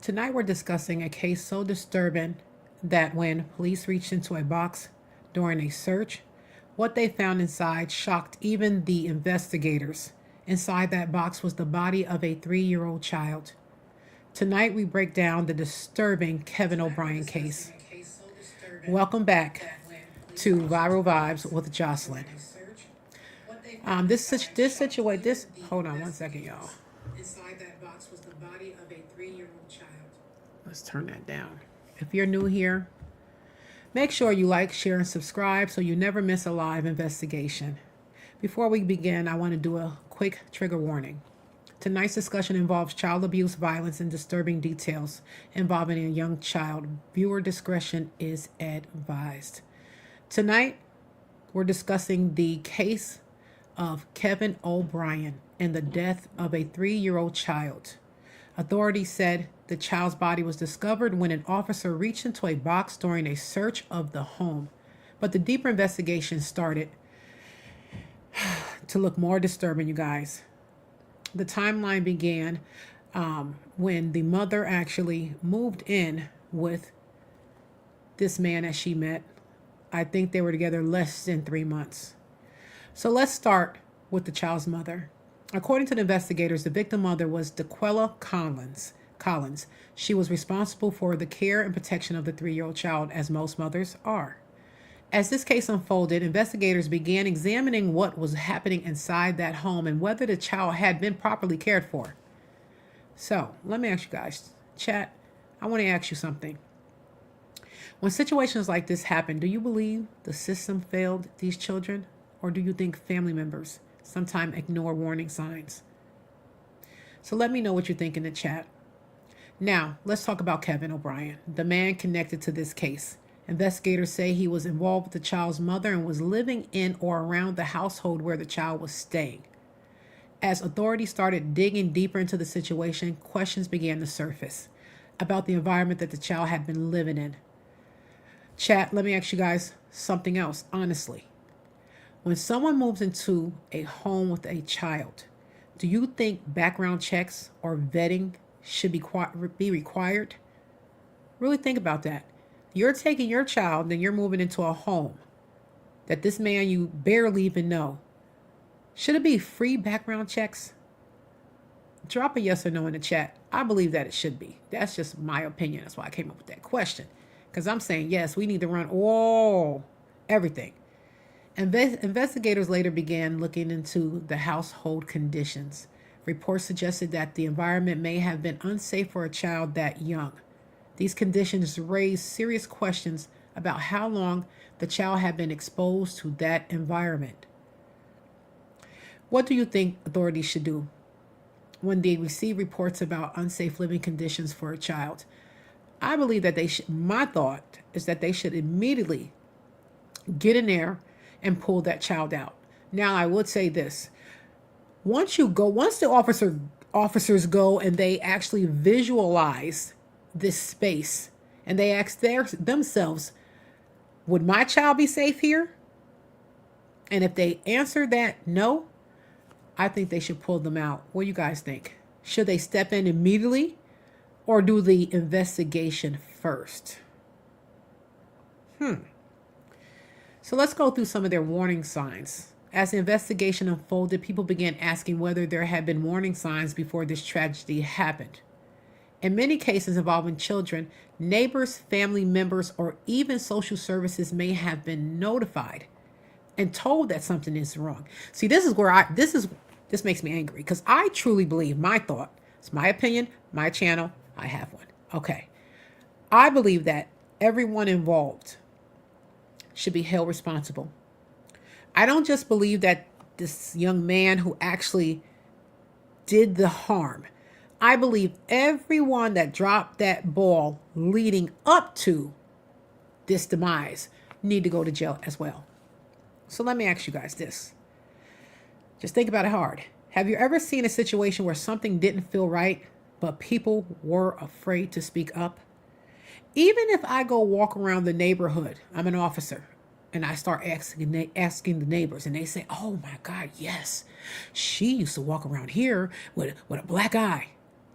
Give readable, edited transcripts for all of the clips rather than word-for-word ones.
Tonight we're discussing a case so disturbing that when police reached into a box during a search, what they found inside shocked even the investigators. Inside that box was the body of a 3-year-old child. Tonight we break down the disturbing Kevin O'Brien case. Welcome back to Viral Vibes with Jocelyn. This hold on one second, y'all. Inside that box was the body of a 3-year-old child. Let's turn that down. If you're new here, make sure you like, share, and subscribe so you never miss a live investigation. Before we begin, I want to do a quick trigger warning. Tonight's discussion involves child abuse, violence, and disturbing details involving a young child. Viewer discretion is advised. Tonight, we're discussing the case of Kevin O'Brien and the death of a 3-year-old child. Authorities said the child's body was discovered when an officer reached into a box during a search of the home. But the deeper investigation started to look more disturbing, you guys. The timeline began when the mother actually moved in with this man that she met. I think they were together less than 3 months. So let's start with the child's mother. According to the investigators, the victim mother was Daquella Collins. She was responsible for the care and protection of the 3-year-old child, as most mothers are. As this case unfolded, investigators began examining what was happening inside that home and whether the child had been properly cared for. So, let me ask you guys, chat, I want to ask you something. When situations like this happen, do you believe the system failed these children? Or do you think family members sometimes ignore warning signs? So let me know what you think in the chat. Now, let's talk about Kevin O'Brien, the man connected to this case. Investigators say he was involved with the child's mother and was living in or around the household where the child was staying. As authorities started digging deeper into the situation, questions began to surface about the environment that the child had been living in. Chat, let me ask you guys something else, honestly. When someone moves into a home with a child, do you think background checks or vetting should be required? Really think about that. You're taking your child and you're moving into a home that this man you barely even know. Should it be free background checks? Drop a yes or no in the chat. I believe that it should be. That's just my opinion. That's why I came up with that question. Because I'm saying, yes, we need to run everything. Investigators later began looking into the household conditions. Reports suggested that the environment may have been unsafe for a child that young. These conditions raised serious questions about how long the child had been exposed to that environment. What do you think authorities should do when they receive reports about unsafe living conditions for a child? I believe that my thought is that they should immediately get in there and pull that child out. Now, I would say this. Once the officers go and they actually visualize this space and they ask themselves, would my child be safe here? And if they answer that no, I think they should pull them out. What do you guys think? Should they step in immediately or do the investigation first? So let's go through some of their warning signs. As the investigation unfolded, people began asking whether there had been warning signs before this tragedy happened. In many cases involving children, neighbors, family members, or even social services may have been notified and told that something is wrong. See, this makes me angry because I truly believe, it's my opinion, my channel, I have one. Okay. I believe that everyone involved should be held responsible. I don't just believe that this young man who actually did the harm. I believe everyone that dropped that ball leading up to this demise need to go to jail as well. So let me ask you guys this. Just think about it hard. Have you ever seen a situation where something didn't feel right, but people were afraid to speak up? Even if I go walk around the neighborhood, I'm an officer, and I start asking the neighbors, and they say, oh my God, yes, she used to walk around here with a black eye.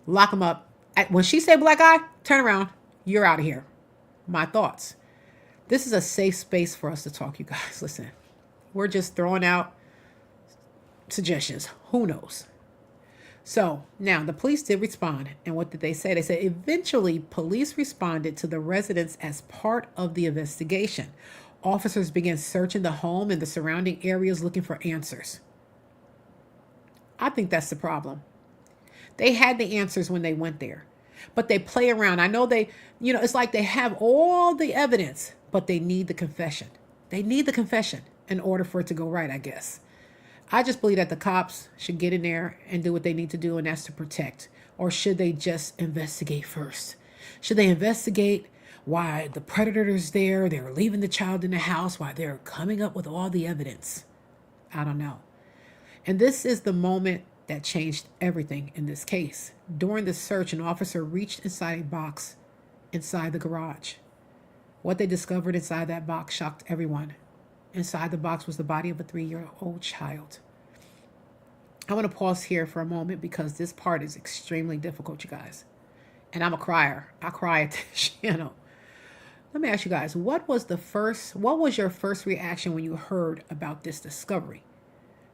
Lock them up, When she said black eye, turn around. You're out of here. My thoughts. This is a safe space for us to talk, you guys. Listen, we're just throwing out suggestions. Who knows? So now the police did respond. And what did they say? They said eventually police responded to the residence as part of the investigation. Officers began searching the home and the surrounding areas looking for answers. I think that's the problem. They had the answers when they went there, but they play around. I know it's like they have all the evidence, but they need the confession. They need the confession in order for it to go right, I guess. I just believe that the cops should get in there and do what they need to do, and that's to protect. Or should they just investigate first? Should they investigate why the predator is there, they're leaving the child in the house, why they're coming up with all the evidence? I don't know. And this is the moment that changed everything in this case. During the search, an officer reached inside a box inside the garage. What they discovered inside that box shocked everyone. Inside the box was the body of a 3-year-old child. I want to pause here for a moment because this part is extremely difficult, you guys. And I'm a crier. I cry at this channel. Let me ask you guys, what was your first reaction when you heard about this discovery?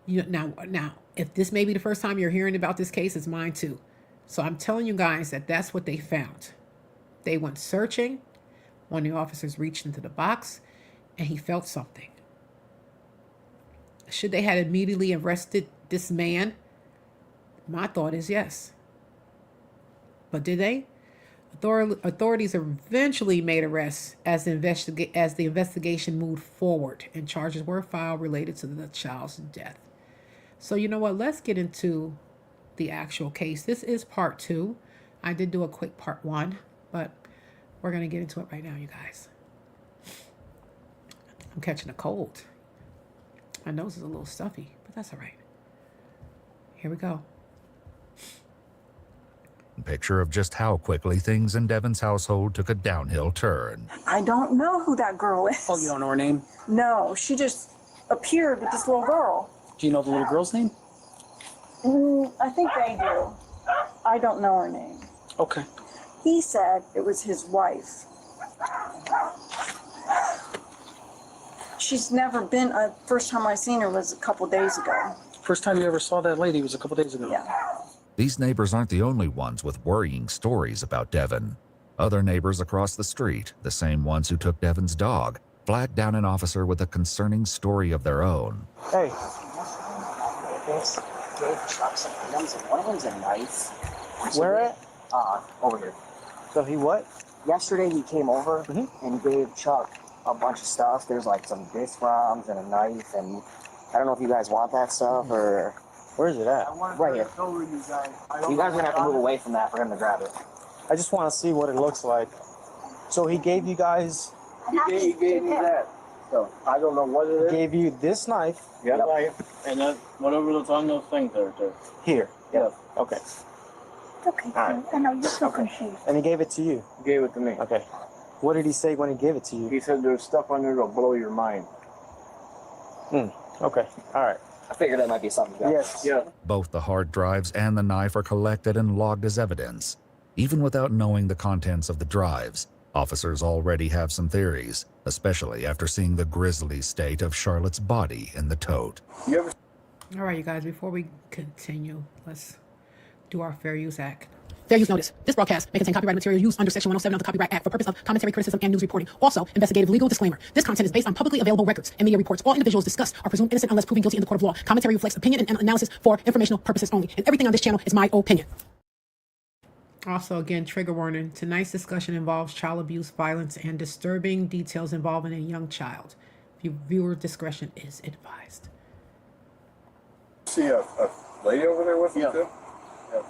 Now, if this may be the first time you're hearing about this case, it's mine too. So I'm telling you guys that that's what they found. They went searching. One of the officers reached into the box and he felt something. Should they have immediately arrested this man? My thought is yes. But did they? Authorities eventually made arrests as the investigation moved forward and charges were filed related to the child's death. So you know what? Let's get into the actual case. This is part 2. I did do a quick part 1, but we're going to get into it right now, you guys. I'm catching a cold. My nose is a little stuffy, but that's all right. Here we go. Picture of just how quickly things in Devin's household took a downhill turn. I don't know who that girl is. Oh, you don't know her name? No, she just appeared with this little girl. Do you know the little girl's name? I think they do. I don't know her name. Okay. He said it was his wife. She's never been, first time I seen her was a couple days ago. First time you ever saw that lady was a couple days ago? Yeah. These neighbors aren't the only ones with worrying stories about Devin. Other neighbors across the street, the same ones who took Devin's dog, flagged down an officer with a concerning story of their own. Hey. This gave Chuck some items, and one of them's a knife. Where at? Over here. So he what? Yesterday he came over and gave Chuck a bunch of stuff. There's like some disc rounds and a knife, and I don't know if you guys want that stuff or... Where is it at? Right here. You guys are gonna have to move away from that for him to grab it. I just want to see what it looks like. So he gave you guys... He gave me that. So I don't know what it is. Gave you this knife. Yeah. And then whatever that's on those things there too. Here. Yeah. Okay. Okay, right. I know, you're so confused. And he gave it to you. He gave it to me. Okay. What did he say when he gave it to you? He said there's stuff on there that'll blow your mind. Okay. All right. I figured that might be something. Yes. Yeah. Both the hard drives and the knife are collected and logged as evidence. Even without knowing the contents of the drives, officers already have some theories, especially after seeing the grisly state of Charlotte's body in the tote. You ever? All right, you guys, before we continue, let's do our Fair Use Act. Fair use notice. This broadcast may contain copyrighted material used under Section 107 of the Copyright Act for purpose of commentary, criticism, and news reporting. Also, investigative legal disclaimer. This content is based on publicly available records and media reports. All individuals discussed are presumed innocent unless proven guilty in the court of law. Commentary reflects opinion and analysis for informational purposes only. And everything on this channel is my opinion. Also, again, trigger warning. Tonight's discussion involves child abuse, violence, and disturbing details involving a young child. Viewer discretion is advised. See a lady over there with you too?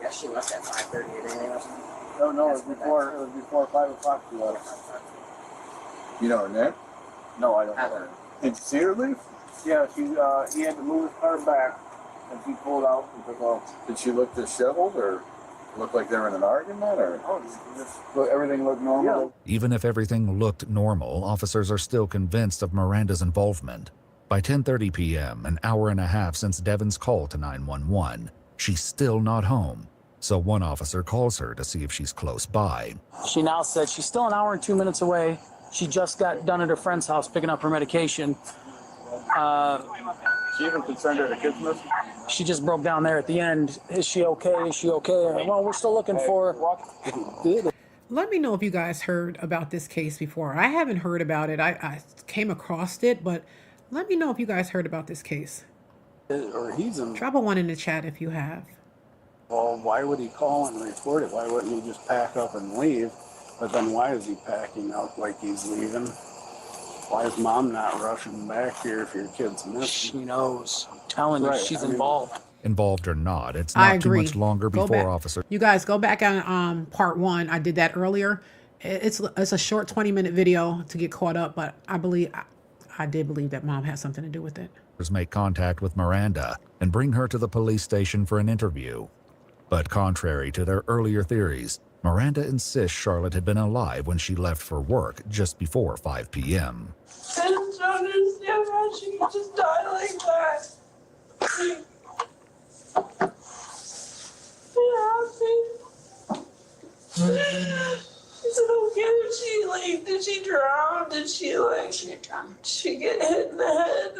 Yeah, she left at 5:30 today or something. No, it was before 5 o'clock she left. You know her name? No, I don't know her. Did you see her leave? Yeah, he had to move his car back and she pulled out and took off. Did she look disheveled or look like they were in an argument or everything looked normal? Yeah. Even if everything looked normal, officers are still convinced of Miranda's involvement. By 10:30 p.m., an hour and a half since Devin's call to 911, she's still not home. so one officer calls her to see if she's close by. She now said she's still an hour and 2 minutes away. She just got done at her friend's house picking up her medication. She even concerned her the kids missing? She just broke down there at the end. Is she okay? Is she okay? Well, we're still looking for her. Let me know if you guys heard about this case before. I haven't heard about it. I came across it, but let me know if you guys heard about this case. Or he's in. Drop a 1 in the chat if you have. Well, why would he call and report it? Why wouldn't he just pack up and leave? But then why is he packing up like he's leaving? Why is mom not rushing back here if your kid's missing? She knows. I'm telling you, Right, she's I mean- involved. Involved or not, it's I not too agree. much longer Go before back. officer. You guys go back on part 1. I did that earlier. It's a short 20-minute video to get caught up, but I did believe that mom had something to do with it. Make contact with Miranda and bring her to the police station for an interview. But contrary to their earlier theories, Miranda insists Charlotte had been alive when she left for work just before 5 p.m. I don't understand how she could just die like that. Is it okay if did she drown? Did she She get drowned. she get hit in the head?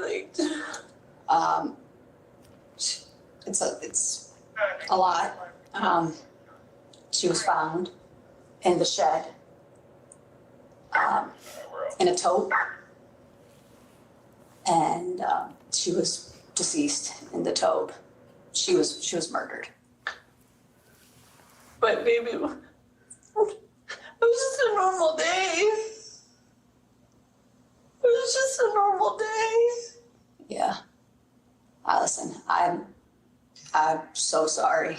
It's a lot. She was found in the shed, in a tote, and she was deceased in the tote. She was murdered. But baby, it was just a normal day. It was just a normal day. Yeah. Listen, I'm so sorry.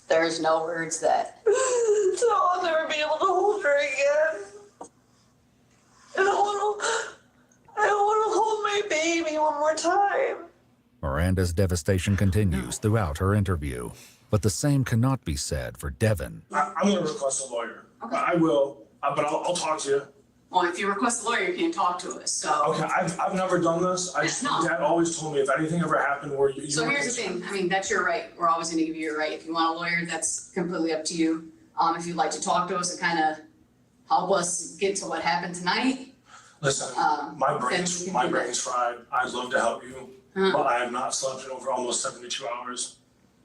There's no words that. So I'll never be able to hold her again. And I want to hold my baby one more time. Miranda's devastation continues throughout her interview, but the same cannot be said for Devin. I'm going to request a lawyer. Okay. I will, but I'll talk to you. Well, if you request a lawyer, you can't talk to us. So. Okay, I've never done this. Dad always told me if anything ever happened where you. So here's the thing. I mean, that's your right. We're always going to give you your right. If you want a lawyer, that's completely up to you. If you'd like to talk to us and kind of help us get to what happened tonight. Listen, my brain's fried. I'd love to help you, but I have not slept in over almost 72 hours.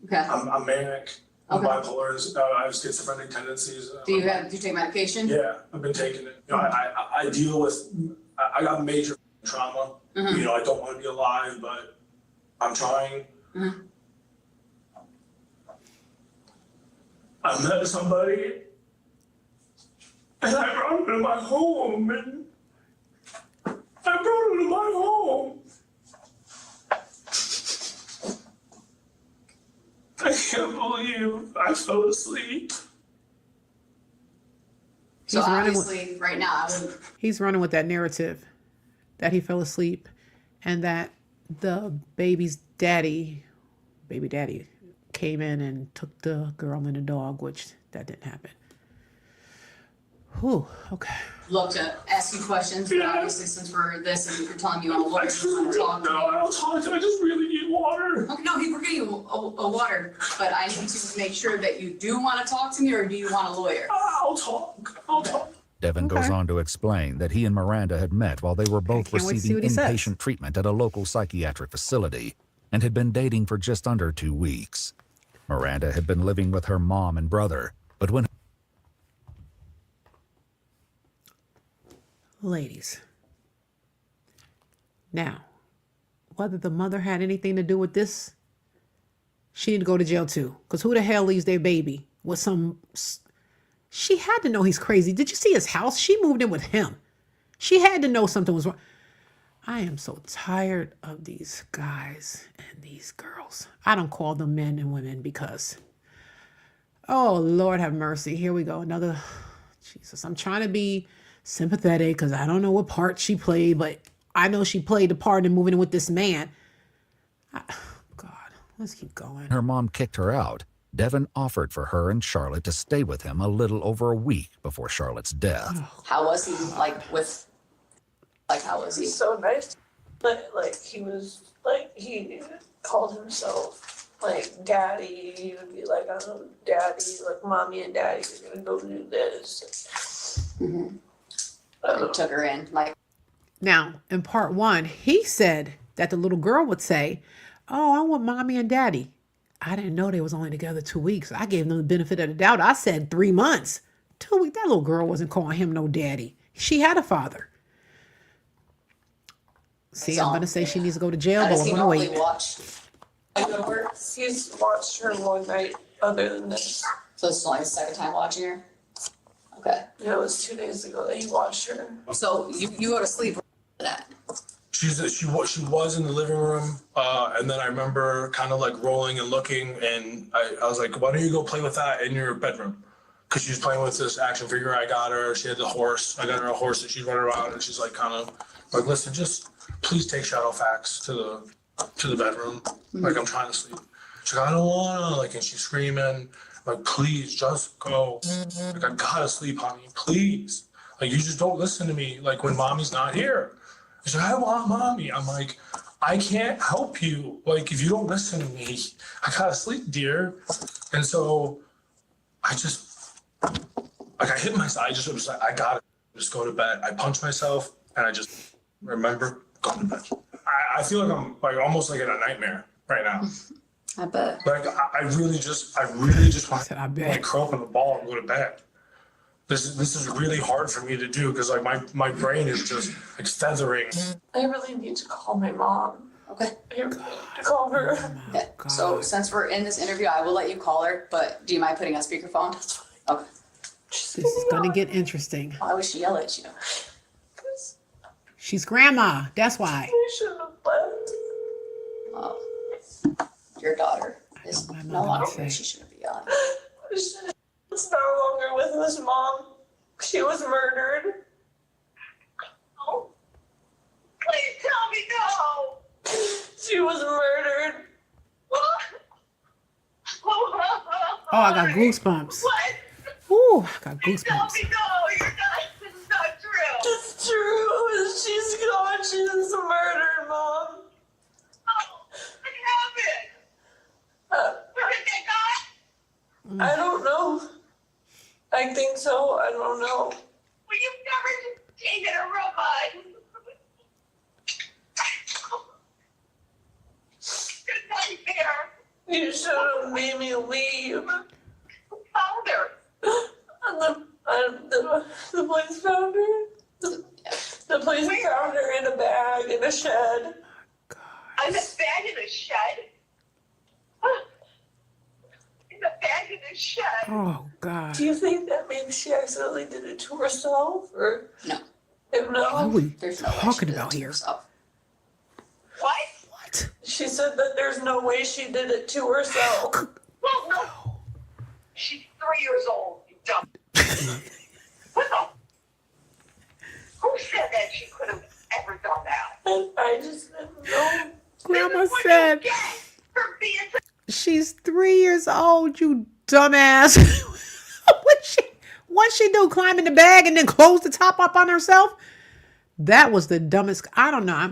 Okay. I'm manic. I'm Okay. bipolar. I have schizophrenic tendencies. Do you take medication? Yeah, I've been taking it. You know, I deal with. I got major trauma. Mhm. You know, I don't want to be alive, but I'm trying. Mhm. I met somebody, and I brought him to my home, and I brought him to my home. I can't believe I fell asleep. So He's running with- obviously, right now, I wouldn't. He's running with that narrative that he fell asleep and that the baby daddy came in and took the girl and the dog, which that didn't happen. Whew, okay. Look to ask you questions, but obviously since we're this and you're telling me you want to look, you want to talk. No, I'll talk to you. I just really need water. Okay, no, we're getting you a water, but I need to make sure that you do want to talk to me, or do you want a lawyer? I'll talk. I'll talk. Devin Okay. goes on to explain that he and Miranda had met while they were both can't wait to see receiving what he says. inpatient treatment at a local psychiatric facility and had been dating for just under 2 weeks. Miranda had been living with her mom and brother, but when Ladies. Now, whether the mother had anything to do with this, she need to go to jail too. Because who the hell leaves their baby with some... She had to know he's crazy. Did you see his house? She moved in with him. She had to know something was wrong. I am so tired of these guys and these girls. I don't call them men and women because... Oh, Lord have mercy. Here we go. Another... Jesus, I'm trying to be sympathetic because I don't know what part she played, but I know she played the part in moving in with this man. God, let's keep going. her mom kicked her out, Devin offered for her and Charlotte to stay with him a little over a week before Charlotte's death. How was he, how was he? He's so nice. He was he called himself like daddy, he would be like, oh, daddy, like mommy and daddy are gonna go do this. Mm-hmm. I took her in, like. Now, in part 1, he said that the little girl would say, oh, I want mommy and daddy. I didn't know they was only together 2 weeks. I gave them the benefit of the doubt. I said 3 months. 2 weeks. That little girl wasn't calling him no daddy. She had a father. See, I'm going to say she needs to go to jail, but I'm going to wait. He's watched her one night other than this. So this is only the second time watching her? Okay. Yeah, it was 2 days ago that he watched her. So you go to sleep for that? She was in the living room, and then I remember kind of like rolling and looking, and I was like, why don't you go play with that in your bedroom? Because she was playing with this action figure I got her. She had the horse. I got her a horse that she'd run around, and she's like kind of like, listen, just please take Shadowfax to the bedroom. Like, I'm trying to sleep. She's like, I don't wanna, like, and she's screaming, like, please just go. Like, I gotta sleep, honey, please. Like, you just don't listen to me, like, when mommy's not here. She's like, I want mommy. I'm like, I can't help you. Like, if you don't listen to me, I gotta sleep, dear. And so I just, like, I hit myself. I just was like, I gotta just go to bed. I punched myself, and I just remember going to bed. I feel like I'm like almost like in a nightmare right now. I bet. Like I really just want to like curl up in the ball and go to bed. This is really hard for me to do because like my brain is just like feathering. I really need to call my mom. Okay. I really need to call her. Okay. So since we're in this interview, I will let you call her, but do you mind putting on speakerphone? That's fine. Okay. This is going to get interesting. Why would she yell at you? She's grandma. That's why. I shouldn't have left. Well, your daughter is no longer here. She shouldn't be yelling. It's no longer with his mom. She was murdered. Oh, please tell me no. She was murdered. Oh, I got goosebumps. What? Ooh, I got goosebumps. Tell me no. You're not. It's not true. It's true. She's gone. She was murdered, Mom. Oh, what happened? Where did they go? I don't know. I think so. I don't know. Well, you've never taken a robot. Good nightmare. You should have made me leave. Who found her? The police found her. The police found her in a bag in a shed. In a bag in a shed? In a bag in a shed? Oh, God. Do you think that maybe she accidentally did it to herself? Or No. If no, What are we There's no way she talking did it about to here? herself. What? What? She said that there's no way she did it to herself. Well, no. She's 3 years old, you dumb. Who said that she could have ever done that? I just didn't know. Grandma said she's 3 years old, you dumbass. What'd she do? Climb in the bag and then close the top up on herself? That was the dumbest. I don't know. I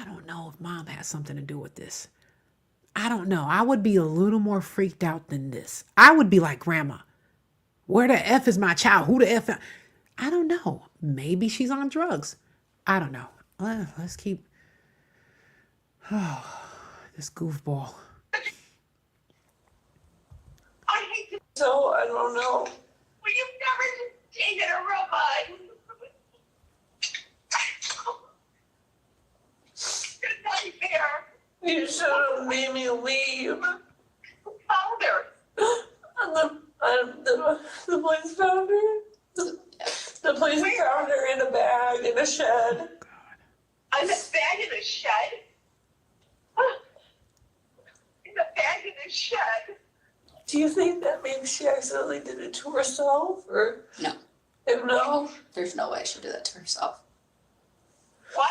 don't know if mom has something to do with this. I don't know. I would be a little more freaked out than this. I would be like, Grandma, where the F is my child? Who the F? I don't know. Maybe she's on drugs. I don't know. Let's keep. Oh, this goofball. I hate it. So I don't know. Well, you've never taken a robot. Good nightmare. You should have made me leave. Who found her? The police found her. The police found her in a bag in a shed. In a bag in a shed? In a bag in a shed? Do you think that maybe she accidentally did it to herself? Or No. If no? There's no way she did that to herself. What?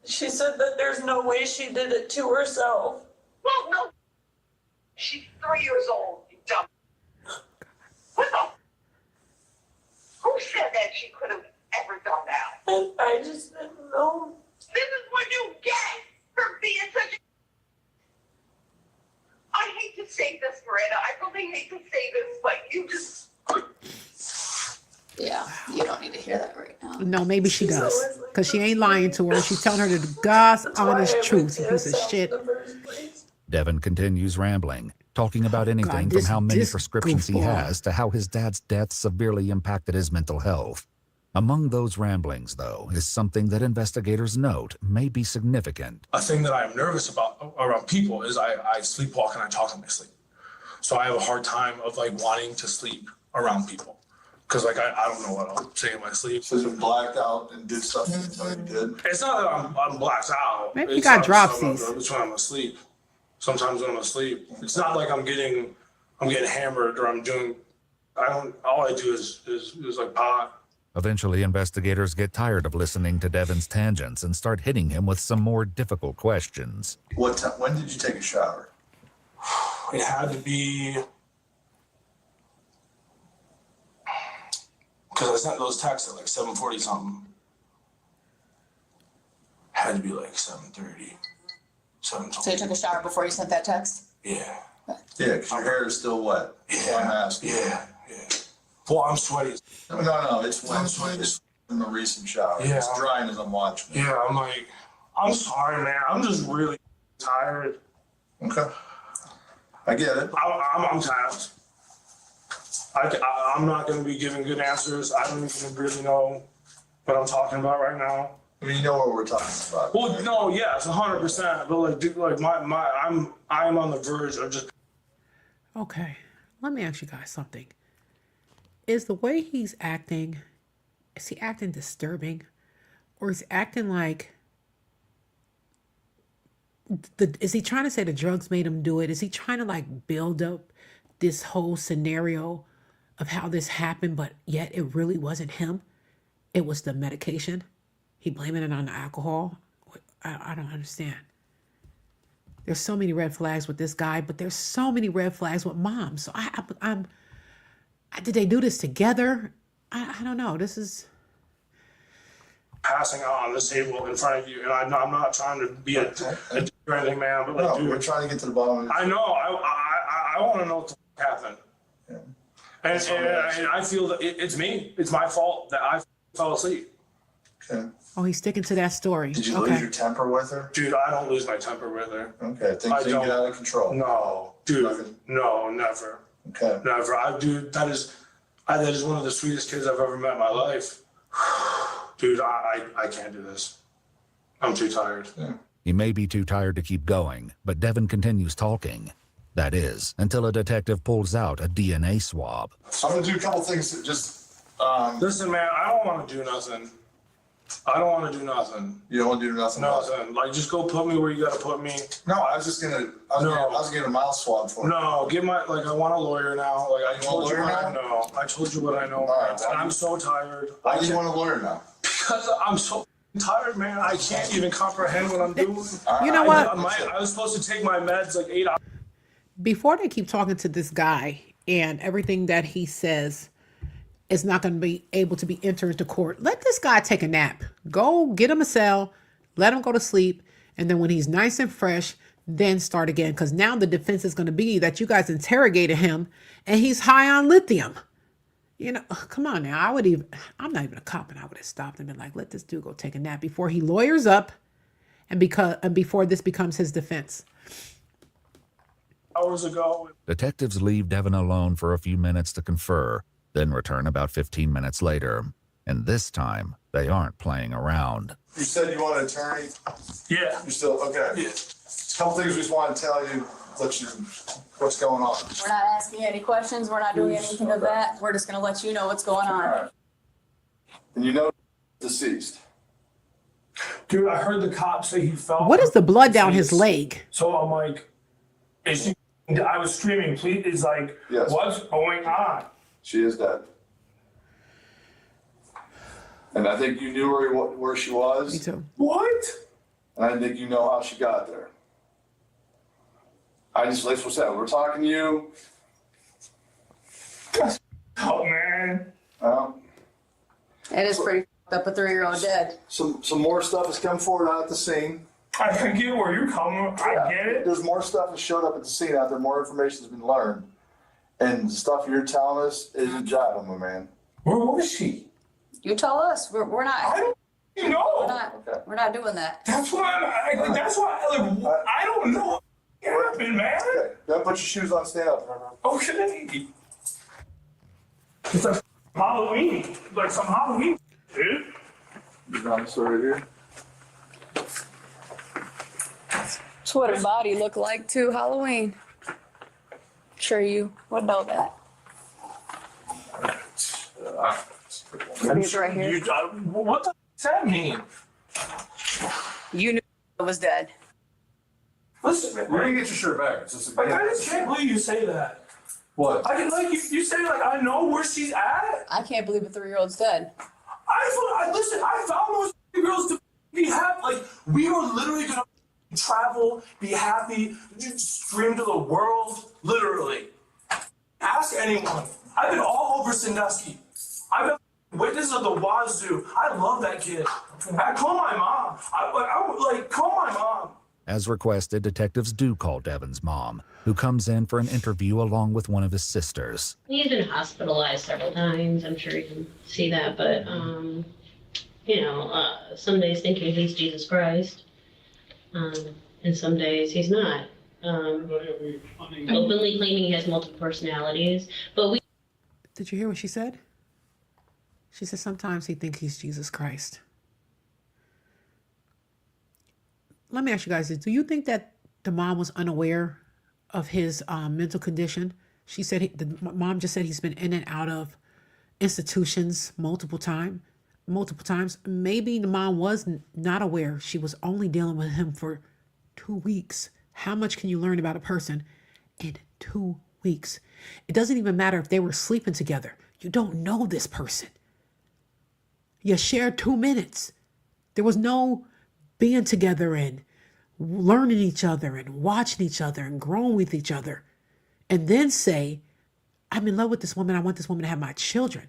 She said that there's no way she did it to herself. Well, no. She's 3 years old, you dumb. What the? Who said that she could have ever done that? I just didn't know. This is what you get for being such a... I take this, Miranda. I really hate to say this, but you just. Yeah, you don't need to hear that right now. No, maybe she does. Because she ain't lying to her. She's telling her the God's honest truth, you piece of shit. Devin continues rambling, talking about anything from how many prescriptions he has to how his dad's death severely impacted his mental health. Among those ramblings, though, is something that investigators note may be significant. A thing that I'm nervous about around people is I sleepwalk and I talk in my sleep. So I have a hard time of like wanting to sleep around people. Because like I don't know what I'll say in my sleep. So you blacked out and did stuff you did? It's not that I'm blacked out. Maybe you got dropsies. It's when I'm asleep. Sometimes when I'm asleep. It's not like I'm getting hammered or all I do is like pot. Eventually, investigators get tired of listening to Devin's tangents and start hitting him with some more difficult questions. When did you take a shower? It had to be, because I sent those texts at like 7:40 something. Had to be like 7:30, 7:20. So you took a shower before you sent that text? Yeah. Yeah, because your hair is still wet. Yeah. I'm asking. Yeah. Well, I'm sweaty. No, it's wet. It's in the recent shower. Yeah. It's drying as I'm watching it. Yeah, I'm sorry, man. I'm just really tired. Okay. I get it. I'm tired. I'm not going to be giving good answers. I don't even really know what I'm talking about right now. I mean, you know what we're talking about. Well, right? no, yes, 100%. But like, dude, like I'm on the verge of just. Okay, let me ask you guys something. Is the way he's acting, is he acting disturbing? Or is he acting like, is he trying to say the drugs made him do it? Is he trying to like build up this whole scenario of how this happened, but yet it really wasn't him? It was the medication. He blaming it on the alcohol. I don't understand. There's so many red flags with this guy, but there's so many red flags with mom. So did they do this together? I don't know. This is passing out on this table in front of you, and I'm not trying to be a dick or anything, man. But like, No, dude, we're trying to get to the bottom of it. I know. I want to know what the fuck happened. Yeah. And I feel that it's me. It's my fault that I fell asleep. Okay. Oh, he's sticking to that story. Did you lose your temper with her? Dude, I don't lose my temper with her. Okay. Things didn't get out of control. No, dude. Nothing? No, never. Okay. Never. Dude, that is one of the sweetest kids I've ever met in my life. Dude, I can't do this. I'm too tired. Yeah. He may be too tired to keep going, but Devin continues talking. That is, until a detective pulls out a DNA swab. I'm going to do a couple things that just... Listen, man, I don't want to do nothing. I don't want to do nothing. You don't want to do nothing? Nothing. Like, just go put me where you got to put me. No, I was getting a mouth swab for you. No, I want a lawyer now. Like, I told you what I know. I told you what I know. All right, and I'm so tired. Why do you want a lawyer now? Because I'm so tired, man. I can't even comprehend what I'm doing. You know what? I was supposed to take my meds like 8 hours. Before they keep talking to this guy and everything that he says is not going to be able to be entered into court, let this guy take a nap. Go get him a cell, let him go to sleep, and then when he's nice and fresh, then start again. Because now the defense is going to be that you guys interrogated him and he's high on lithium. You know, come on now. I'm not even a cop, and I would have stopped and been like, let this dude go take a nap before he lawyers up and before this becomes his defense. Hours ago. Detectives leave Devin alone for a few minutes to confer, then return about 15 minutes later. And this time, they aren't playing around. You said you want an attorney? Yeah. You're still, okay. Yeah. A couple things we just want to tell you, let you, what's going on. We're not asking any questions. We're not doing anything of that. We're just going to let you know what's going on. All right. And you know deceased. Dude, I heard the cop say he felt. What is the blood down his leg? So I'm like, I was screaming, please. It's like, Yes. What's going on? She is dead. And I think you knew where she was. Me too. What? And I think you know how she got there. Like what's that? We're talking to you. Oh, man. It is pretty f***ed up, a 3-year-old dead. Some more stuff has come forward out at the scene. I get where you're coming. I get it. There's more stuff that showed up at the scene out there. More information has been learned, and the stuff you're telling us isn't jiving, my man. Where was she? You tell us. We're not. I don't know. We're not doing that. That's why I don't know what happened, man. Okay, don't put your shoes on. Stand up. Okay. It's like Halloween. Like some Halloween, dude. You got this right here. That's what her body looked like too. Halloween. Sure, you would know that. It's right here. What does that mean? You knew it was dead. Listen, We're gonna get your shirt back. It's just like, I just can't believe you say that. What? I can, like, you say, like, I know where she's at. I can't believe a 3-year-old's dead. Listen, I found those girls to be happy. Like, we were literally gonna travel, be happy, just scream to the world, literally. Ask anyone. I've been all over Sandusky. I've been witnesses of the Wazoo. I love that kid. I call my mom. Call my mom. As requested, detectives do call Devin's mom, who comes in for an interview along with one of his sisters. He's been hospitalized several times. I'm sure you can see that, but some days thinking he's Jesus Christ, and some days he's not. Openly claiming he has multiple personalities, but we. Did you hear what she said? She said sometimes he thinks he's Jesus Christ. Let me ask you guys this. Do you think that the mom was unaware of his mental condition? She said the mom just said he's been in and out of institutions multiple times. Maybe the mom was not aware. She was only dealing with him for 2 weeks. How much can you learn about a person in 2 weeks? It doesn't even matter if they were sleeping together. You don't know this person. You shared 2 minutes. There was no being together and learning each other and watching each other and growing with each other. And then say, I'm in love with this woman. I want this woman to have my children.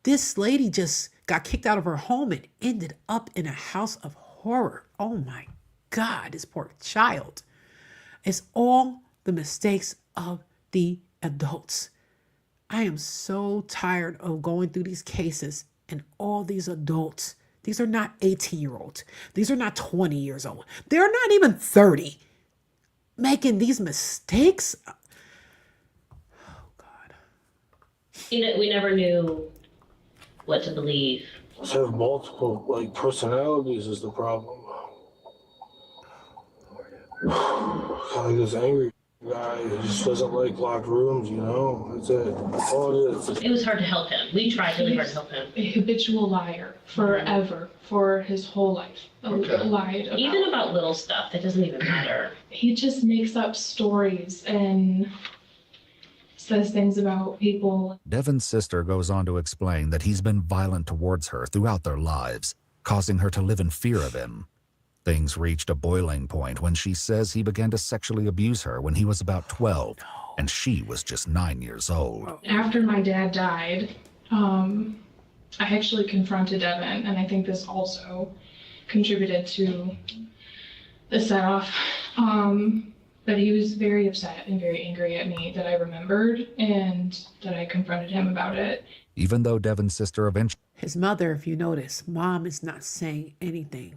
This lady just got kicked out of her home and ended up in a house of horror. Oh my God, this poor child. It's all the mistakes of the adults. I am so tired of going through these cases and all these adults. These are not 18-year-olds. These are not 20 years old. They're not even 30. Making these mistakes. Oh, God. We never knew what to believe. To have multiple personalities is the problem. Like this angry guy who just doesn't like locked rooms, That's it. That's all it is. It was hard to help him. We tried really hard to help him. A habitual liar forever, for his whole life. Lied about. Even about little stuff that doesn't even matter. He just makes up stories and says things about people. Devin's sister goes on to explain that he's been violent towards her throughout their lives, causing her to live in fear of him. Things reached a boiling point when she says he began to sexually abuse her when he was about 12, and she was just 9 years old. After my dad died, I actually confronted Devin, and I think this also contributed to the set-off. But he was very upset and very angry at me that I remembered and that I confronted him about it. Even though Devin's sister eventually... His mother, if you notice, mom is not saying anything.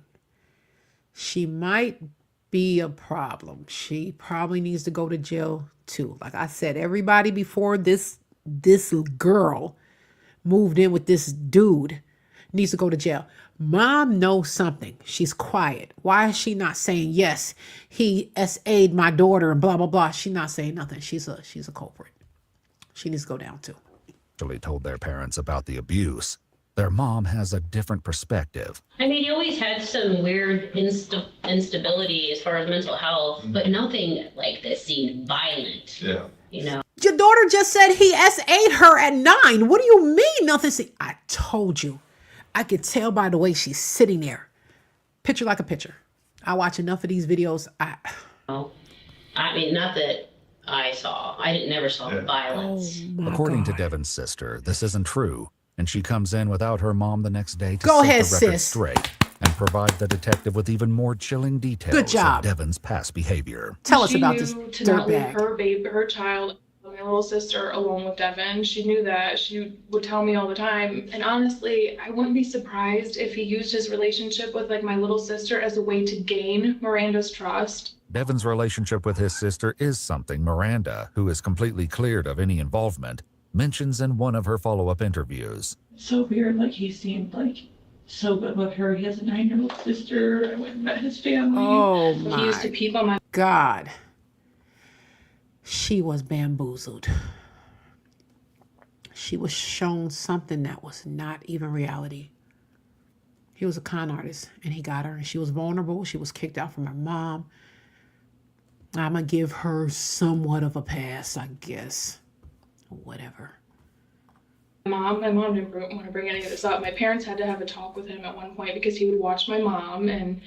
She might be a problem. She probably needs to go to jail too. Like I said, everybody before this girl moved in with this dude needs to go to jail. Mom knows something. She's quiet. Why is she not saying, yes, he SA'd my daughter and blah, blah, blah. She's not saying nothing. She's a culprit. She needs to go down too. Told their parents about the abuse. Their mom has a different perspective. I mean, he always had some weird instability as far as mental health, but nothing like this seemed violent. Yeah. Your daughter just said he SA'd her at 9. What do you mean nothing? I told you. I could tell by the way she's sitting there. Picture like a picture. I watch enough of these videos. I mean, not that I saw. I never saw violence. According to Devin's sister, this isn't true, and she comes in without her mom the next day to Go set ahead, the record sis. straight. and provide the detective with even more chilling details Good job. of Devin's past behavior. Tell us She about knew this to not leave dirtbag. her child, my little sister, alone with Devin. She knew that. She would tell me all the time. And honestly, I wouldn't be surprised if he used his relationship with like my little sister as a way to gain Miranda's trust. Devin's relationship with his sister is something Miranda, who is completely cleared of any involvement, mentions in one of her follow-up interviews. So weird, like he seemed like so good with her. He has a 9-year-old sister. I went and met his family. Oh He used to my peep on my God. She was bamboozled. She was shown something that was not even reality. He was a con artist and he got her, and she was vulnerable. She was kicked out from her mom. I'm going to give her somewhat of a pass, I guess. Whatever. mom. My mom didn't want to bring any of this up. My parents had to have a talk with him at one point because he would watch my mom, and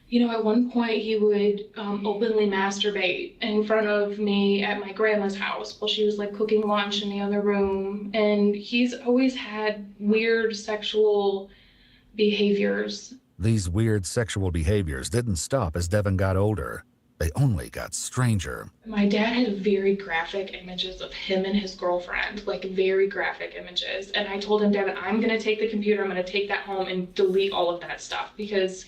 you know, at one point he would openly masturbate in front of me at my grandma's house while she was like cooking lunch in the other room. And he's always had weird sexual behaviors. These weird sexual behaviors didn't stop as Devin got older. They only got stranger. My dad had very graphic images of him and his girlfriend, like very graphic images. And I told him, Devin, I'm gonna take the computer, I'm gonna take that home and delete all of that stuff because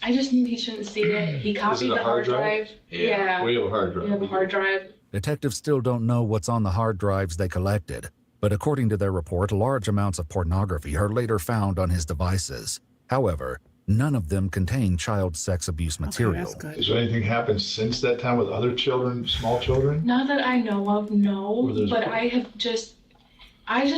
I just knew he shouldn't see it. He copied the hard drive. Yeah. We have a hard drive. We have a hard drive. Detectives still don't know what's on the hard drives they collected, but according to their report, large amounts of pornography are later found on his devices. However, none of them contain child sex abuse material. That's good. Has there anything happened since that time with other children, small children? Not that I know of, no. But I just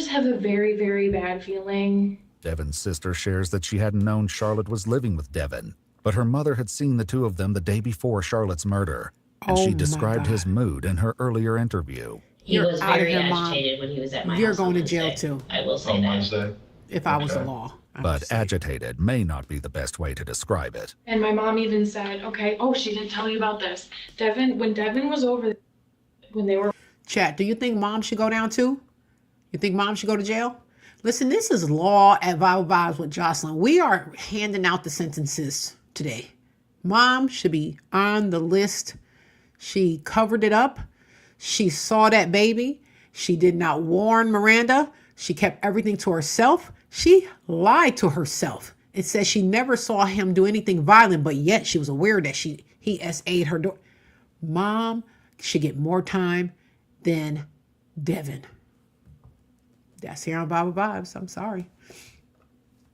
have a very, very bad feeling. Devin's sister shares that she hadn't known Charlotte was living with Devin, but her mother had seen the two of them the day before Charlotte's murder, and she described his mood in her earlier interview. He was very agitated when he was at my house. You're going on to jail Wednesday. too. I will say On that. Wednesday? If I was the law. But agitated may not be the best way to describe it. And my mom even said, okay, oh, she didn't tell you about this. When Devin was over, when they were... Chat, do you think mom should go down too? You think mom should go to jail? Listen, this is Law at Vital Vibes with Jocelyn. We are handing out the sentences today. Mom should be on the list. She covered it up. She saw that baby. She did not warn Miranda. She kept everything to herself. She lied to herself. It says she never saw him do anything violent, but yet she was aware that he SA'd her door. Mom should get more time than Devin. That's here on Bible Vibes. I'm sorry.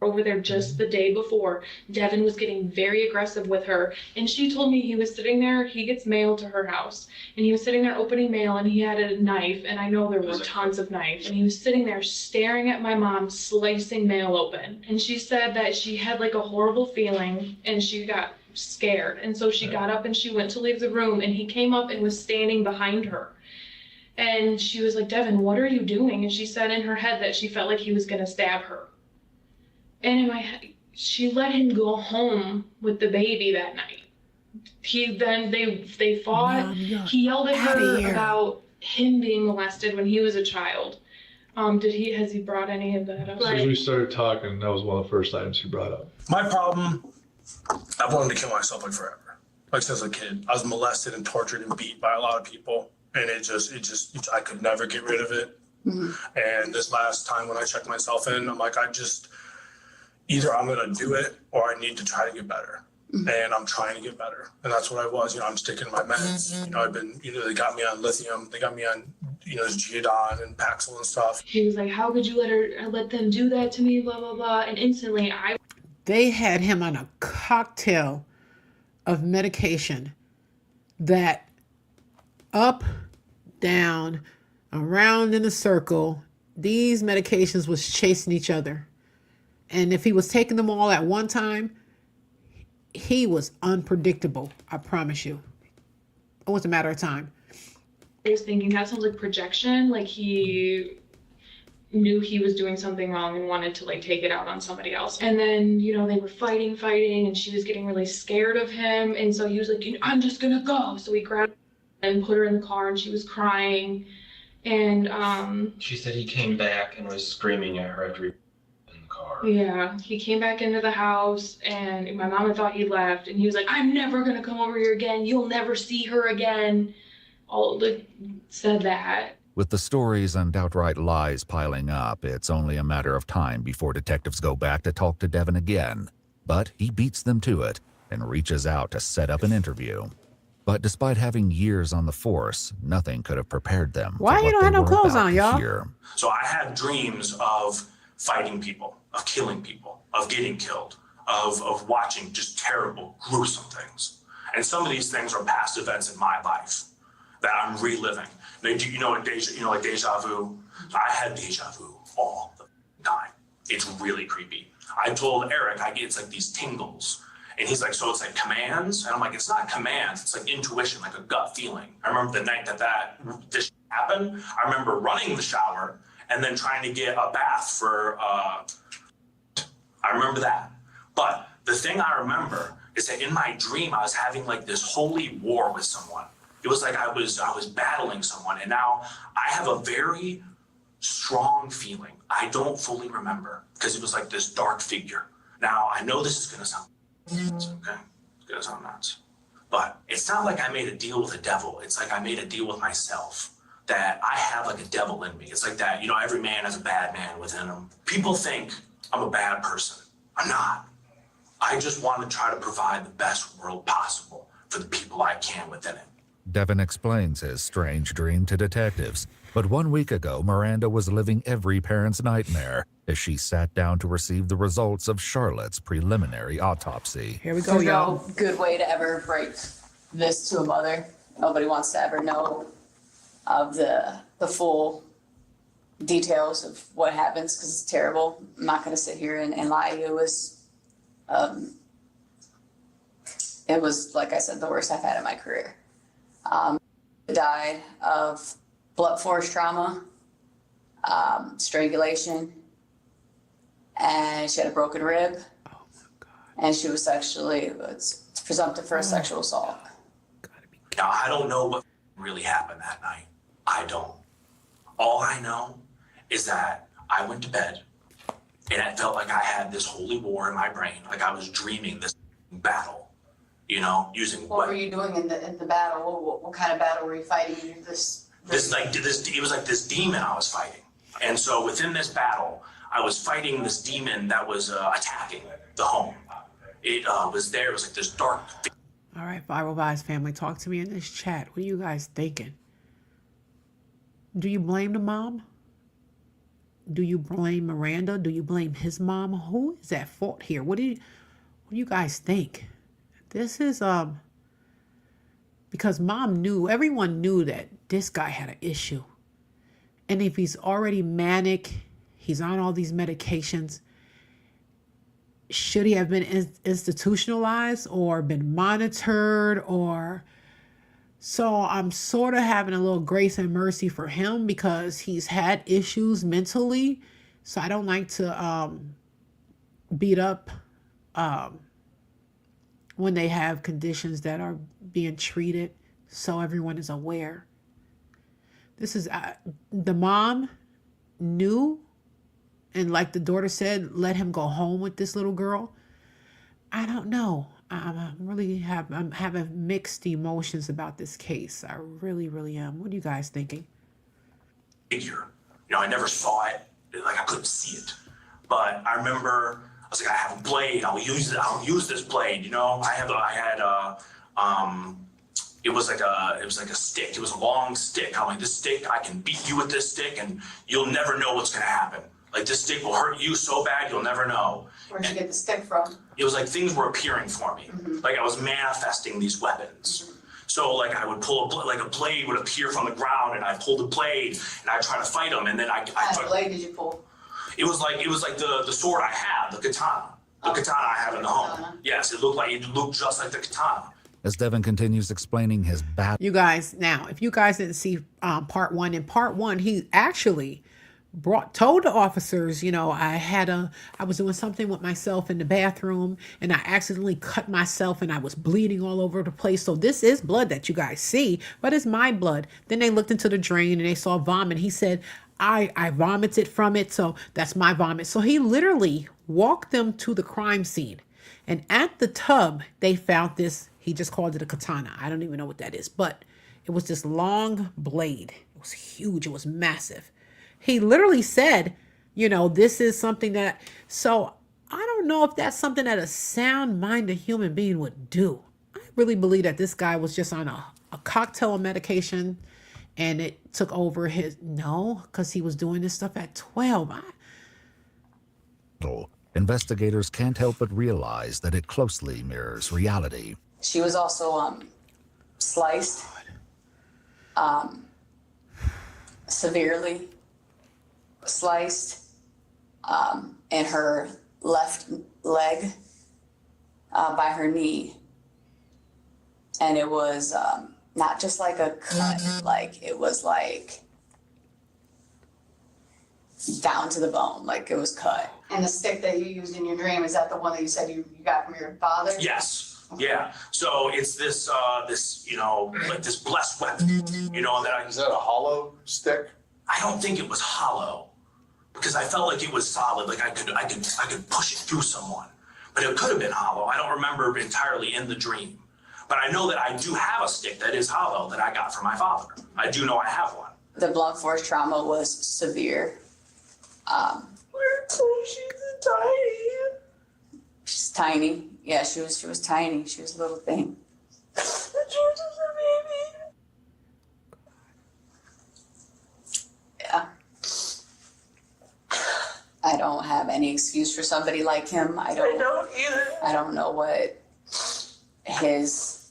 Over there just the day before, Devin was getting very aggressive with her. And she told me he was sitting there, he gets mail to her house. And he was sitting there opening mail and he had a knife. And I know there were tons of knives. And he was sitting there staring at my mom, slicing mail open. And she said that she had like a horrible feeling and she got scared. And so she got up and she went to leave the room and he came up and was standing behind her. And she was like, Devin, what are you doing? And she said in her head that she felt like he was gonna stab her. And in my head, she let him go home with the baby that night. They fought. Mom, he yelled at her about him being molested when he was a child. Has he brought any of that up? As soon as we started talking, that was one of the first items he brought up. My problem, I've wanted to kill myself like forever. Like since a kid. I was molested and tortured and beat by a lot of people. And I could never get rid of it. Mm-hmm. And this last time when I checked myself in, I'm like, either I'm going to do it or I need to try to get better. Mm-hmm. And I'm trying to get better. And that's what I was. I'm sticking to my meds. Mm-hmm. I've been, they got me on lithium. They got me on, this Geodon and Paxil and stuff. He was like, how could you let them do that to me, blah, blah, blah. And instantly They had him on a cocktail of medication that up, down, around in a circle, these medications was chasing each other. And if he was taking them all at one time, he was unpredictable. I promise you. It was a matter of time. I was thinking that sounds like projection. Like he knew he was doing something wrong and wanted to take it out on somebody else. And then, they were fighting, and she was getting really scared of him. And so he was like, I'm just gonna go. So he grabbed her and put her in the car and she was crying. And she said he came back and was screaming at her after he in the car. Yeah, he came back into the house and my mama thought he left and he was like, I'm never gonna come over here again. You'll never see her again. All like said that. With the stories and outright lies piling up, it's only a matter of time before detectives go back to talk to Devin again. But he beats them to it and reaches out to set up an interview. But despite having years on the force, nothing could have prepared them. Why you don't have no clothes on, y'all? So I had dreams of fighting people, of killing people, of getting killed, of watching just terrible, gruesome things. And some of these things are past events in my life that I'm reliving. Now, do you know what like deja vu? I had deja vu all the time. It's really creepy. I told Eric, it's like these tingles. And he's like, so it's like commands? And I'm like, it's not commands. It's like intuition, like a gut feeling. I remember the night this happened. I remember running the shower and then trying to get a bath for, I remember that. But the thing I remember is that in my dream, I was having like this holy war with someone. It was like I was battling someone. And now I have a very strong feeling. I don't fully remember because it was like this dark figure. Now, I know this is going to sound nuts, okay? It's going to sound nuts. But it's not like I made a deal with the devil. It's like I made a deal with myself that I have like a devil in me. It's like that, every man has a bad man within him. People think I'm a bad person. I'm not. I just want to try to provide the best world possible for the people I can within it. Devin explains his strange dream to detectives. But 1 week ago, Miranda was living every parent's nightmare as she sat down to receive the results of Charlotte's preliminary autopsy. Here we go, There's y'all. no good way to ever break this to a mother. Nobody wants to ever know of the full details of what happens because it's terrible. I'm not going to sit here and lie to you. It was, like I said, the worst I've had in my career. Died of blunt force trauma, strangulation, and she had a broken rib. Oh my God. And she was it's presumptive for a sexual assault. Now, I don't know what really happened that night. I don't. All I know is that I went to bed and I felt like I had this holy war in my brain, like I was dreaming this battle. Using What were you doing in the battle? What kind of battle were you fighting? It was like this demon I was fighting. And so within this battle, I was fighting this demon that was attacking the home. It was there. It was like this dark. All right, Viral Vibes family, talk to me in this chat. What are you guys thinking? Do you blame the mom? Do you blame Miranda? Do you blame his mom? Who is at fault here? What do you guys think? This is because everyone knew that this guy had an issue. And if he's already manic, he's on all these medications, should he have been institutionalized or been monitored? So I'm sort of having a little grace and mercy for him because he's had issues mentally. So I don't like to beat up when they have conditions that are being treated, so everyone is aware. This is the mom knew, and like the daughter said, let him go home with this little girl. I don't know. I'm having mixed emotions about this case. I really, really am. What are you guys thinking? Figure. I never saw it. Like I couldn't see it. But I remember I was like, I have a blade. I'll use it. I'll use this blade. It was like a stick. It was a long stick. I'm like, this stick, I can beat you with this stick and you'll never know what's going to happen. Like this stick will hurt you so bad, you'll never know. Where'd you get the stick from? It was like things were appearing for me. Mm-hmm. Like I was manifesting these weapons. Mm-hmm. So like I would pull a blade would appear from the ground and I pulled the blade and I try to fight him and then What blade did you pull? It was like the sword I have, the katana. The katana I have in the home. Yes, it looked just like the katana. As Devin continues explaining his battle. You guys, now, if you guys didn't see part one, in part one, he actually told the officers, I was doing something with myself in the bathroom and I accidentally cut myself and I was bleeding all over the place. So this is blood that you guys see, but it's my blood. Then they looked into the drain and they saw vomit. He said, I vomited from it, so that's my vomit. So he literally walked them to the crime scene. And at the tub, they found this, he just called it a katana. I don't even know what that is, but it was this long blade. It was huge. It was massive. He literally said, you know, this is something that, so I don't know if that's something that a sound-minded human being would do. I really believe that this guy was just on a cocktail of medication and it took over his, no, because he was doing this stuff at 12. Investigators can't help but realize that it closely mirrors reality. She was also sliced severely, sliced in her left leg by her knee. And it was not just like a cut, like it was like down to the bone, like it was cut. And the stick that you used in your dream, is that the one that you said you got from your father? Yes. Yeah. So it's this, you know, like this blessed weapon, you know, that Is that a hollow stick? I don't think it was hollow because I felt like it was solid. Like I could push it through someone, but it could have been hollow. I don't remember entirely in the dream, but I know that I do have a stick that is hollow that I got from my father. I do know I have one. The blunt force trauma was severe. She's tiny. Yeah, she was tiny. She was a little thing. Yeah. I don't have any excuse for somebody like him. I don't either. I don't know what his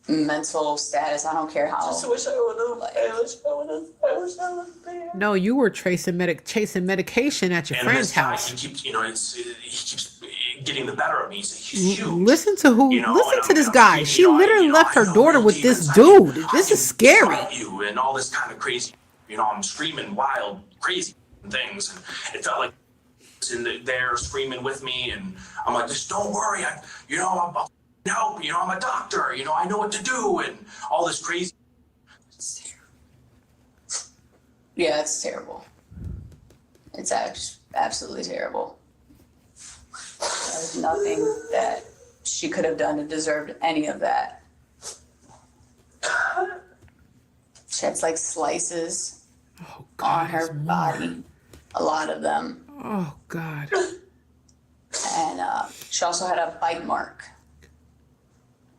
mental status. I don't care how. I wish I would have. I wish I was there. No, you were chasing medication at your And friend's this guy, house. he keeps, you know, he keeps getting the better of me. He's huge. Listen to who, You know, listen and to I'm- this I'm guy. thinking, She you know, literally left I her know daughter real with deep this inside, dude. I This can is scary. fight you and all this kind of crazy, you know, I'm screaming wild, crazy things. And it felt like they're screaming with me. And I'm like, just don't worry. I'll help. You know, I'm a doctor. You know, I know what to do. And all this crazy. Yeah, it's terrible. It's absolutely terrible. There's nothing that she could have done to deserve any of that. She had like slices on her body, a lot of them. Oh, God. And she also had a bite mark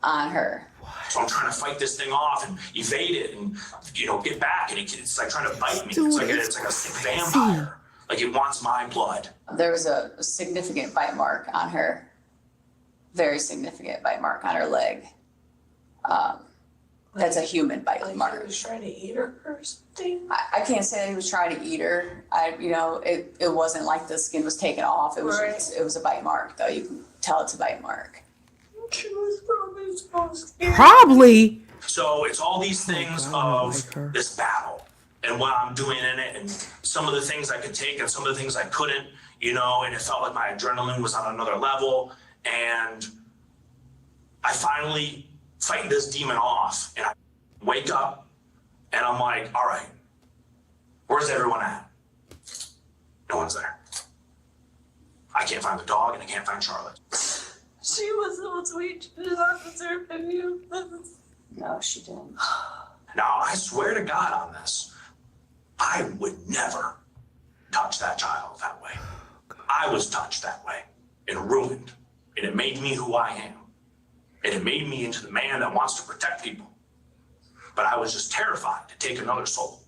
on her. So I'm trying to fight this thing off and evade it and, you know, get back. And it's like trying to bite me. Dude, It's like a sick vampire. Like it wants my blood. There was a significant bite mark on her. Very significant bite mark on her leg. That's a human bite mark. He was trying to eat her or something. I can't say that he was trying to eat her. It wasn't like the skin was taken off. It was it was a bite mark, though. You can tell it's a bite mark. She was probably so scared. Probably. So it's all these things of this battle and what I'm doing in it and some of the things I could take and some of the things I couldn't, you know, and it felt like my adrenaline was on another level. And I finally fight this demon off and I wake up and I'm like, all right, where's everyone at? No one's there. I can't find the dog and I can't find Charlotte. She was so sweet. She did not deserve any of this. No, she didn't. Now, I swear to God on this, I would never touch that child that way. I was touched that way and ruined. And it made me who I am. And it made me into the man that wants to protect people. But I was just terrified to take another soul.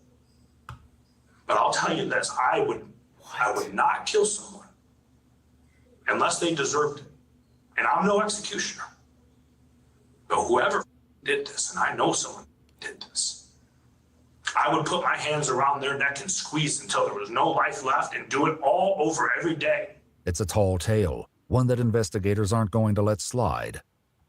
But I'll tell you this, I would not kill someone unless they deserved it. And I'm no executioner. But whoever did this, and I know someone did this, I would put my hands around their neck and squeeze until there was no life left and do it all over every day. It's a tall tale, one that investigators aren't going to let slide.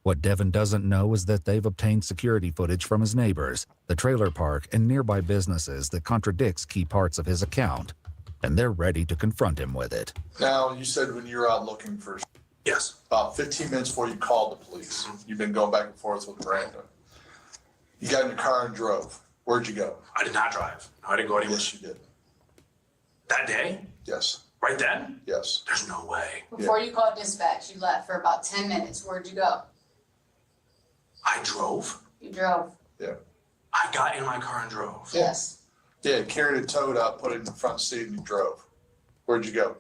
What Devin doesn't know is that they've obtained security footage from his neighbors, the trailer park, and nearby businesses that contradicts key parts of his account. And they're ready to confront him with it. Now, you said when you were out looking for... Yes. About 15 minutes before you called the police. You've been going back and forth with Miranda. You got in your car and drove. Where'd you go? I did not drive. No, I didn't go anywhere. Yes, you did. That day? Yes. Right then? Yes. There's no way. Before you called dispatch, you left for about 10 minutes. Where'd you go? I drove? You drove. Yeah. I got in my car and drove. Yes. Yeah, carried a toad out, put it in the front seat, and you drove. Where'd you go?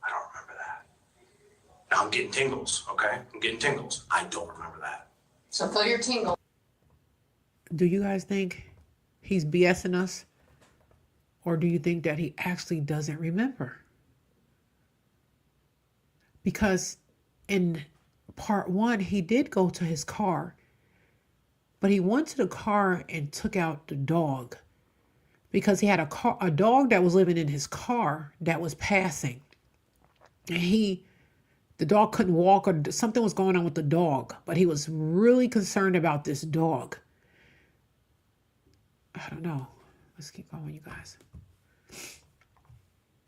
I don't remember that. Now I'm getting tingles, okay? I'm getting tingles. I don't remember that. So feel your tingle. Do you guys think he's BSing us? Or do you think that he actually doesn't remember? Because in part 1, he did go to his car. But he went to the car and took out the dog. Because he had a dog that was living in his car that was passing. And the dog couldn't walk, or something was going on with the dog. But he was really concerned about this dog. I don't know. Let's keep going, you guys.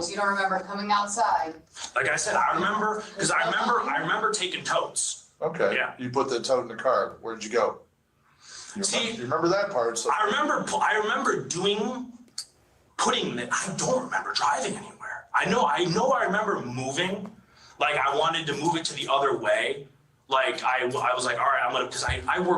You don't remember coming outside. Like I said, I remember taking totes. Okay. Yeah. You put the toad in the car. Where'd you go? You remember that part? So. I remember putting it. I don't remember driving anywhere. I know I remember moving. Like I wanted to move it to the other way. Like I was like, all right, because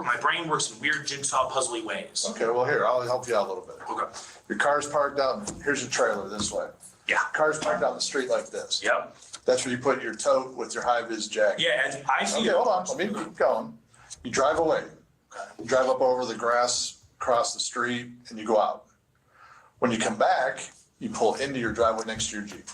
my brain works in weird jigsaw puzzly ways. Okay, well here, I'll help you out a little bit. Okay. Your car's parked out, here's your trailer this way. Yeah. Car's parked out the street like this. Yep. That's where you put your tote with your high-vis jacket. Yeah, and I see. Okay, hold on, let me keep going. You drive away. You drive up over the grass, across the street, and you go out. When you come back, you pull into your driveway next to your Jeep.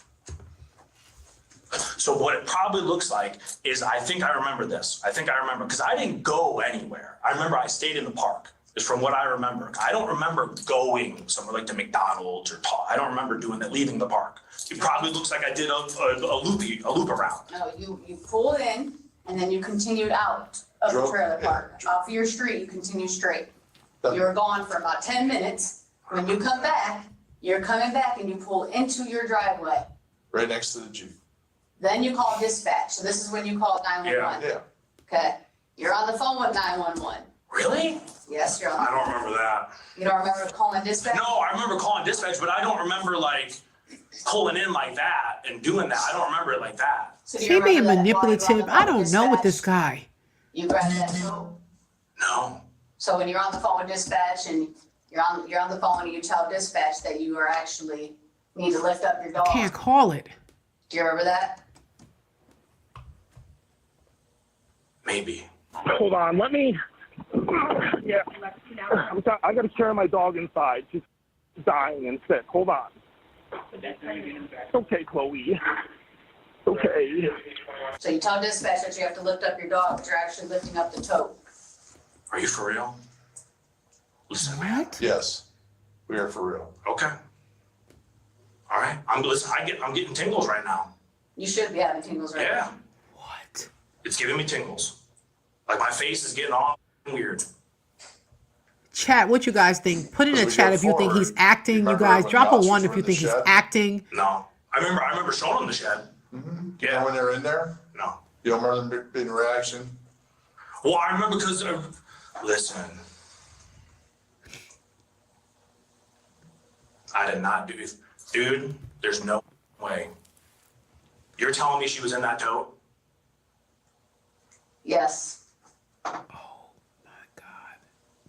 So what it probably looks like is, I think I remember this. I think I remember, because I didn't go anywhere. I remember I stayed in the park, is from what I remember. I don't remember going somewhere like to McDonald's or I don't remember doing that, leaving the park. It probably looks like I did a loop around. No, you pulled in and then you continued out of the trailer park. Off of your street, you continue straight. You were gone for about 10 minutes. When you come back, you're coming back and you pull into your driveway. Right next to the Jeep. Then you call dispatch. So this is when you call 911. Yeah. Okay. You're on the phone with 911. Really? Yes, you're on. I don't remember that. You don't remember calling dispatch? No, I remember calling dispatch, but I don't remember like pulling in like that and doing that. I don't remember it like that. So Is he being manipulative? I don't know with this guy. You grabbed that phone? No. So when you're on the phone with dispatch and you're on the phone and you tell dispatch that you are actually need to lift up your dog. Can't call it. Do you remember that? Maybe. Hold on, let me. Yeah, I got to carry my dog inside. She's dying and sick. Hold on. It's okay, Chloe. Okay. So you tell dispatch that you have to lift up your dog, but you're actually lifting up the tote. Are you for real? Listen, man. Yes, we are for real. Okay. All right. I'm getting tingles right now. You should be having tingles right Yeah. now. What? It's giving me tingles. Like my face is getting all weird. Chat, what you guys think? Put in the chat if you think he's acting. You guys drop a 1 if you think he's acting. No. I remember showing them the shed. Mm-hmm. Yeah. You know when they're in there? No. You don't remember them being reaction? Well, I remember because listen. I did not do it. Dude, there's no way. You're telling me she was in that tote? Yes.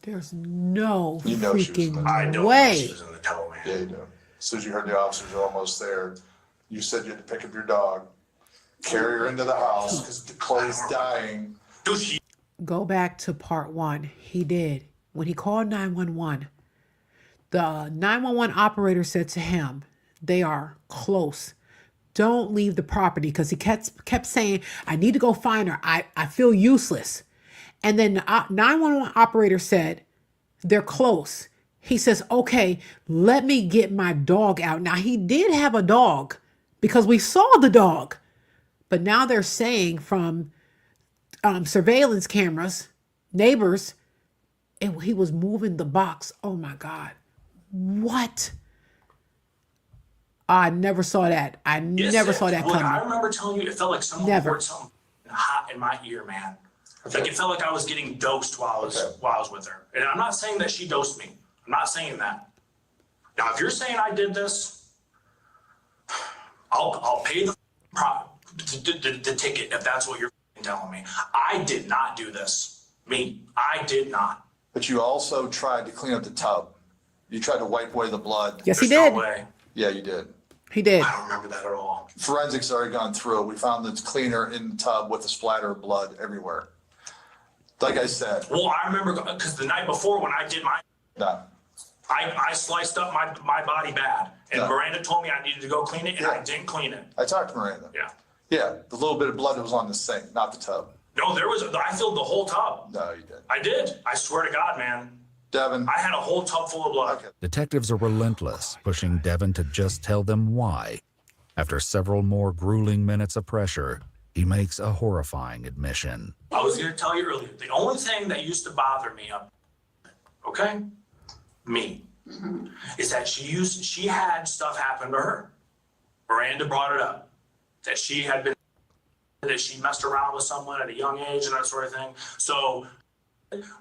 There's no You know she was in freaking the I don't way. know she was in the tote, man. Yeah, you do. As soon as you heard the officers were almost there, you said you had to pick up your dog, carry her into the house because Chloe's dying. Dude, she Go back to part 1. He did. When he called 911, the 911 operator said to him, they are close. Don't leave the property, because he kept saying, I need to go find her. I feel useless. And then the 911 operator said, they're close. He says, okay, let me get my dog out. Now, he did have a dog because we saw the dog. But now they're saying from surveillance cameras, neighbors, and he was moving the box. Oh, my God. What? I never saw that. I never saw that coming. I remember telling you, it felt like someone poured something hot in my ear, man. Okay. Like it felt like I was getting dosed while I was with her. And I'm not saying that she dosed me. I'm not saying that. Now, if you're saying I did this, I'll pay the ticket if that's what you're telling me. I did not do this. I did not. But you also tried to clean up the tub. You tried to wipe away the blood. Yes, he There's did. no way. Yeah, you did. He did. I don't remember that at all. Forensics already gone through it. We found the cleaner in the tub with a splatter of blood everywhere. Like I said. Well, I remember because the night before when I did my, No. I sliced up my body bad, and No. Miranda told me I needed to go clean it, and Yeah. I didn't clean it. I talked to Miranda. Yeah. Yeah, the little bit of blood that was on the sink, not the tub. No, I filled the whole tub. No, you didn't. I did. I swear to God, man. Devin. I had a whole tub full of blood. Okay. Detectives are relentless, pushing Devin to just tell them why. After several more grueling minutes of pressure, he makes a horrifying admission. I was going to tell you earlier, the only thing that used to bother me, okay, is that she had stuff happen to her. Miranda brought it up, that she messed around with someone at a young age and that sort of thing. So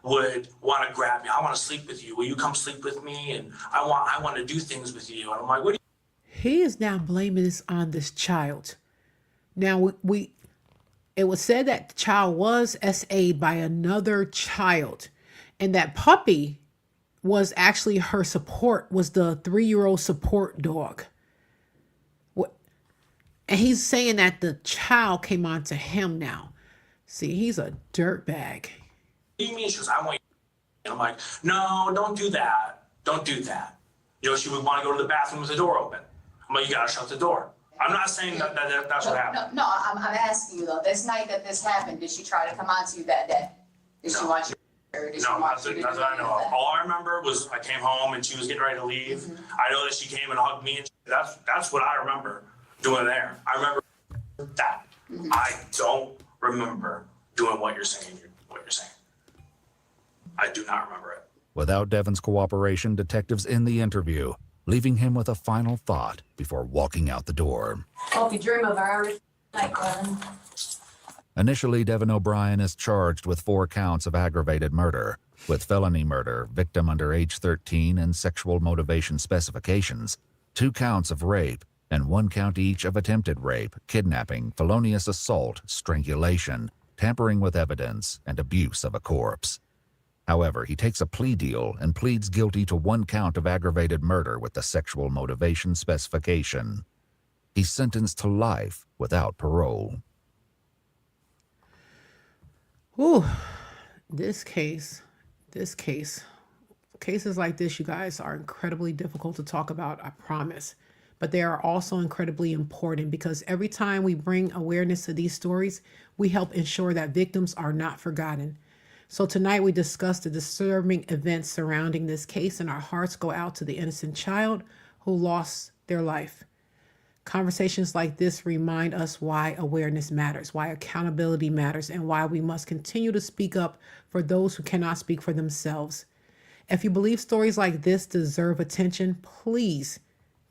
would want to grab me. I want to sleep with you. Will you come sleep with me? And I want to do things with you. And I'm like, what do you? He is now blaming this on this child. Now, it was said that the child was SA'd by another child, and that puppy was actually her support, was the 3-year-old support dog. And he's saying that the child came on to him now. See, he's a dirtbag. What do you mean? She goes, I want you. And I'm like, no, don't do that. Don't do that. You know, she would want to go to the bathroom with the door open. I'm like, you got to shut the door. I'm not saying that's what happened. No, I'm asking you though, this night that this happened, did she try to come on to you that day? Did she want you? Or did she No, want you to nothing do I know of. that? All I remember was I came home and she was getting ready to leave. I know that she came and hugged me, and that's what I remember doing there. I remember that. I don't remember doing what you're saying. I do not remember it. Without Devin's cooperation, detectives end the interview, leaving him with a final thought before walking out the door. Hope you dream of our night, Devin. Initially, Devin O'Brien is charged with 4 counts of aggravated murder, with felony murder, victim under age 13, and sexual motivation specifications, 2 counts of rape, and 1 count each of attempted rape, kidnapping, felonious assault, strangulation, tampering with evidence, and abuse of a corpse. However, he takes a plea deal and pleads guilty to 1 count of aggravated murder with the sexual motivation specification. He's sentenced to life without parole. Ooh, cases like this, you guys, are incredibly difficult to talk about, I promise. But they are also incredibly important because every time we bring awareness to these stories, we help ensure that victims are not forgotten. So tonight we discussed the disturbing events surrounding this case, and our hearts go out to the innocent child who lost their life. Conversations like this remind us why awareness matters, why accountability matters, and why we must continue to speak up for those who cannot speak for themselves. If you believe stories like this deserve attention, please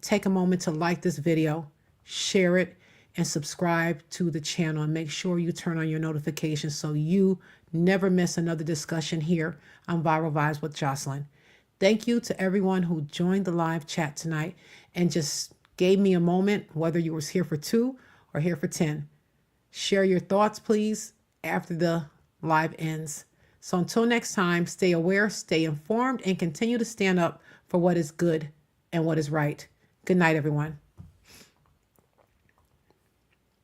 take a moment to like this video, share it, and subscribe to the channel, and make sure you turn on your notifications so you never miss another discussion here on Viral Vibes with Jocelyn. Thank you to everyone who joined the live chat tonight and just gave me a moment, whether you was here for 2 or here for 10. Share your thoughts, please, after the live ends. So until next time, stay aware, stay informed, and continue to stand up for what is good and what is right. Good night, everyone.